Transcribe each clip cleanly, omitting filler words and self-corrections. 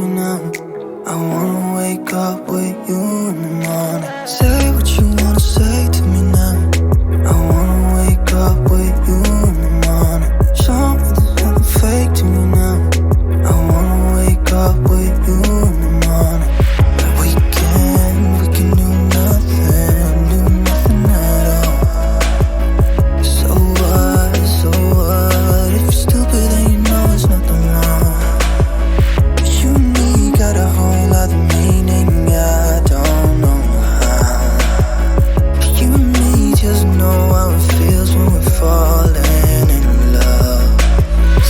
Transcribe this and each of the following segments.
me now. I wanna wake up with you in the morning. Say what you wanna say to me now. I wanna wake up with you in the morning. Show me there's nothing fake to me now. I wanna wake up with you in the morning. We can do nothing at all. So what, if you're stupid then you know it's nothing wrong. You and me got a whole other meaning, I don't know how. You and me just know how it feels when we're falling in love.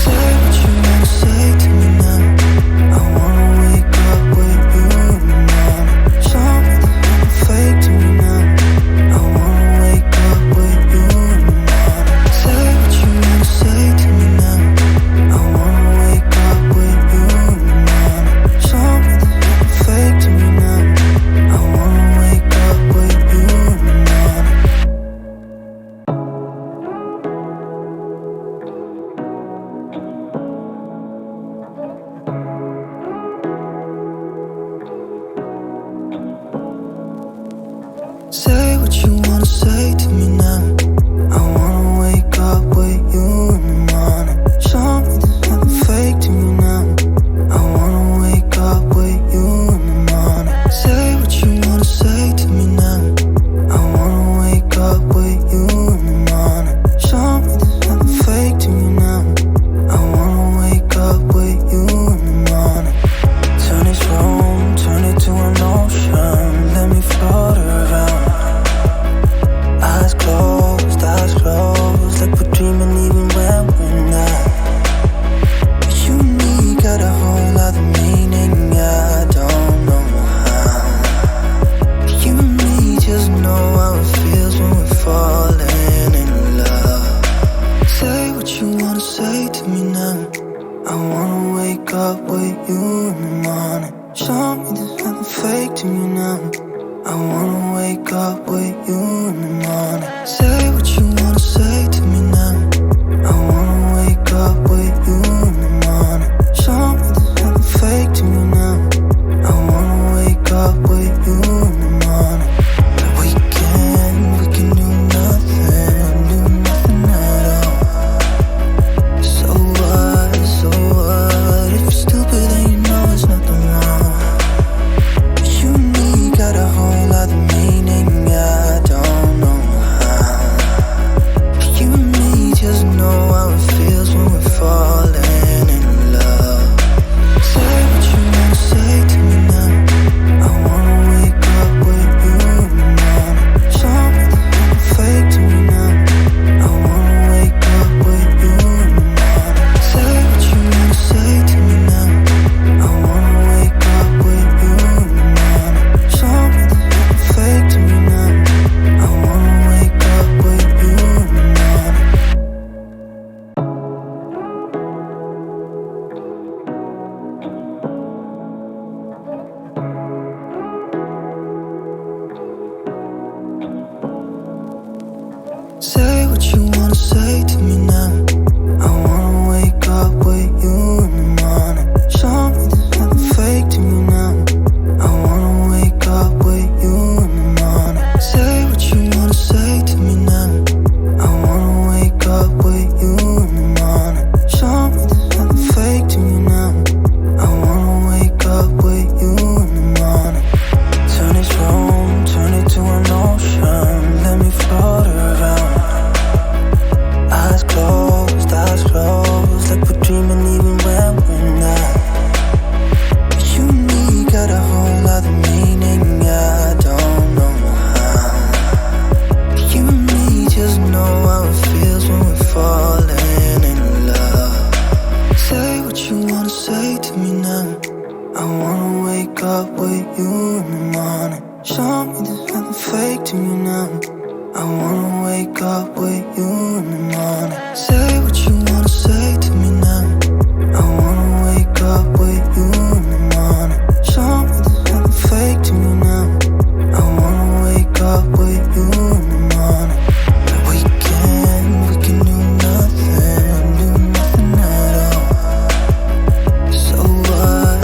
Say what you wanna say to me now. I wanna wake up with you in the morning. Show me there's nothing fake to me now. I wanna wake up with you in the morning. Say what you wanna say to me now. I wanna wake up with you in the morning. Show me there's nothing fake to me now. I wanna wake up with you in the morning. Say what you wanna say to me now. I wanna wake up with you in the morning. Show me there's nothing fake to me now. I wanna wake up with you in the morning. Say what you wanna say to me now. I wanna wake up with you in the morning. Show me there's nothing fake to me now. I wanna wake up with you in the morning. Turn this room, turn it to an ocean. Let me float around. Eyes closed, like we're dreaming even when we're not. You and me got a whole other meaning, I don't know how. You and me just know how it feels when we're falling in love. Say what you wanna say to me now. I wanna wake up with you in the morning. Show me there's nothing fake to me now. I wanna wake up with you in the morning. Say what you wanna say to me now. I wanna wake up with you in the morning. Show me there's nothing fake to me now. I wanna wake up with you in the morning. We can do nothing at all. So what, if you're stupid then you know it's nothing wrong. You and me got a whole other meaning, I don't know how. You and me just know how it feels when we're falling in love. Say what you wanna say to me now. I wanna wake up with you in the morning. Show me there's nothing fake to me now. I wanna wake up with you in the morning. Say what you wanna say to me now. I wanna wake up with you in the morning. Show me there's nothing fake to me now. I wanna wake up with you in the morning. Say what you wanna say to me now. I wanna wake up with you in the morning. Show me there's nothing fake to me now. I wanna wake up with you in the morning. Say what you wanna say to me now. I wanna wake up with you in the morning. Show me there's nothing fake to me now. I wanna wake up with you in the morning. Turn this room, turn it to an ocean. Let me float around. Eyes closed, like we're dreaming even when we're not. You and me got a whole other meaning, I don't know how. You and me just know how it feels when we're falling in love. Say what you wanna say to me now. I wanna wake up with you in the morning. Show me there's nothing fake to me now. I wanna wake up with you in the morning. Say what you wanna say to me now. I wanna wake up with you in the morning. Show me there's nothing fake to me now. I wanna wake up with you in the morning. We can do nothing at all. So what,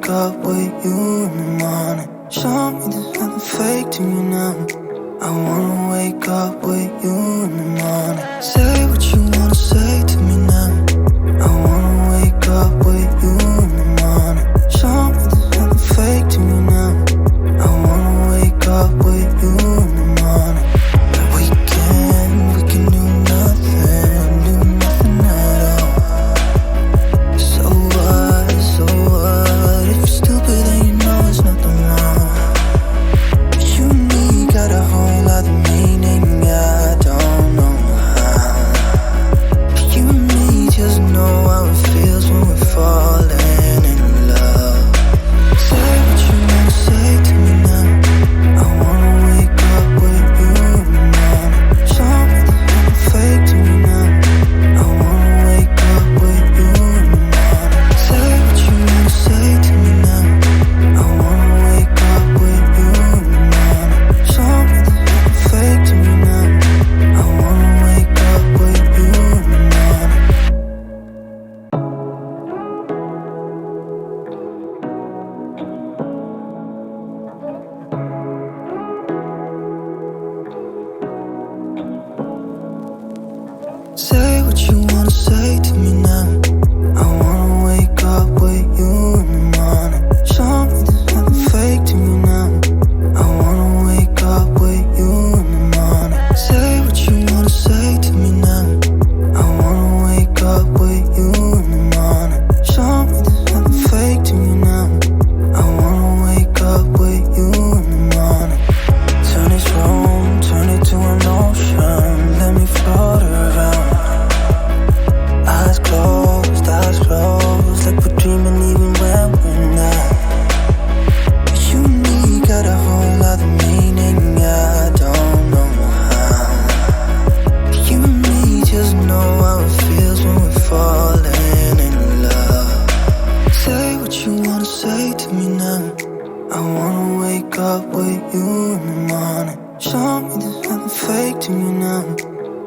wake up with you in the morning. Show me there's nothing fake to me now. I wanna wake up with you in the morning. Say what you wanna say to me now. I wanna wake up with you in the morning. Show me there's nothing fake to me now. I wanna wake up with you in the morning. We can do nothing at all. So what, if you're stupid then you know it's nothing wrong. You and me got a whole other meaning, I don't know how. You and me just know how it feels when we're falling in love. Say what you wanna say to me now. I wanna wake up with you in the morning. Show me there's nothing fake to me now. I wanna wake up with you in the morning. Say what you wanna say to me now. I wanna wake up with you in the morning. Show me there's nothing fake to me now. I wanna wake up with you in the morning. Say what you wanna say to me now. I wanna wake up with you in the morning. Show me there's nothing fake to me now. I wanna wake up with you in the morning. Say what you wanna say to me now. I wanna wake up with you in the morning. Show me there's nothing fake to me now. I wanna wake up with you in the morning. Turn this room, turn it to an ocean. Let me float around. Eyes closed, like we're dreaming even when we're not. You and me got a whole other meaning, I don't know how. You and me just know how it feels when we're falling in love. Say what you wanna say to me now. I wanna wake up with you in the morning. Show me there's nothing fake to me now.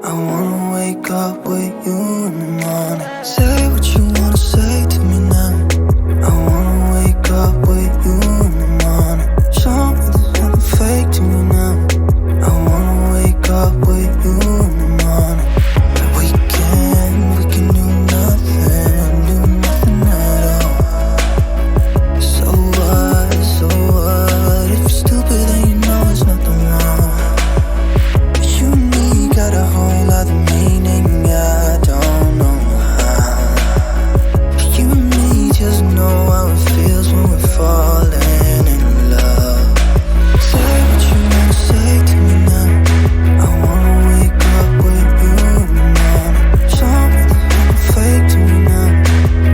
I wanna wake up with you in the morning. Say what you wanna say to me now. I wanna wake up with you in the morning. Show me there's nothing fake to me now. I wanna wake up with you in the morning. We can do nothing at all. So what, if you're stupid then you know it's nothing wrong. You and me got a whole other meaning, I don't know how. You and me just know how it feels when we're falling in love. Say what you wanna say to me now. I wanna wake up with you in the morning. Show me there's nothing fake to me now.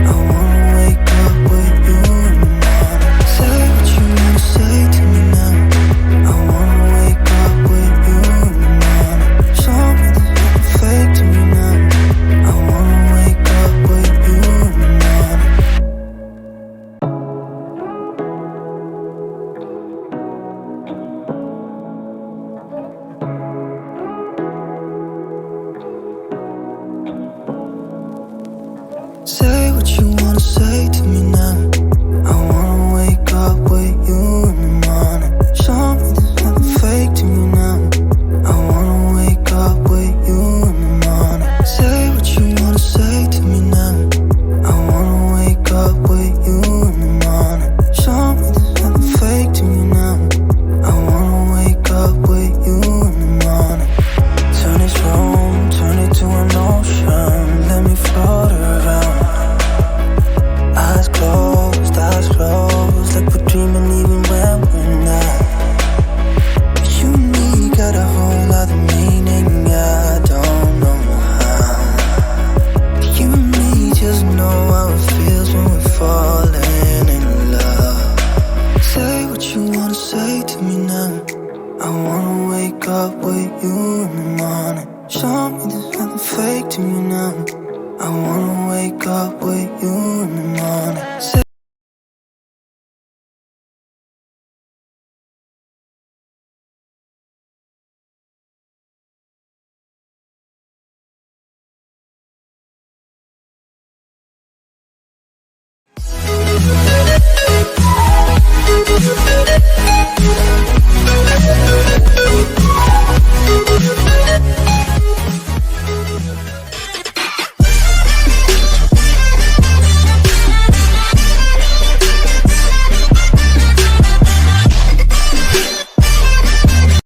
I wanna wake up with you in the morning. Say what you wanna say to me now. I wanna wake up with you in the morning. Show me there's nothing fake to me now. I wanna wake up with you in the morning. Say what you wanna say to me now. I wanna wake up with you in the morning. Show me there's nothing fake to me now. I wanna wake up with you in the morning. Say what you wanna say to me now. I wanna wake up with you in the morning. Show me there's nothing fake to me now. I wanna wake up with you in the morning. Turn this room, turn it to an ocean. Let me float around. Eyes closed, like we're dreaming even when we're not. You and me got a whole other meaning, I don't know how. You and me just know how it feels when we're falling in love. Say what you wanna say to me now. I wanna wake up with you in the morning. Show me there's nothing fake to me now. I wanna wake up with you in the morning. Say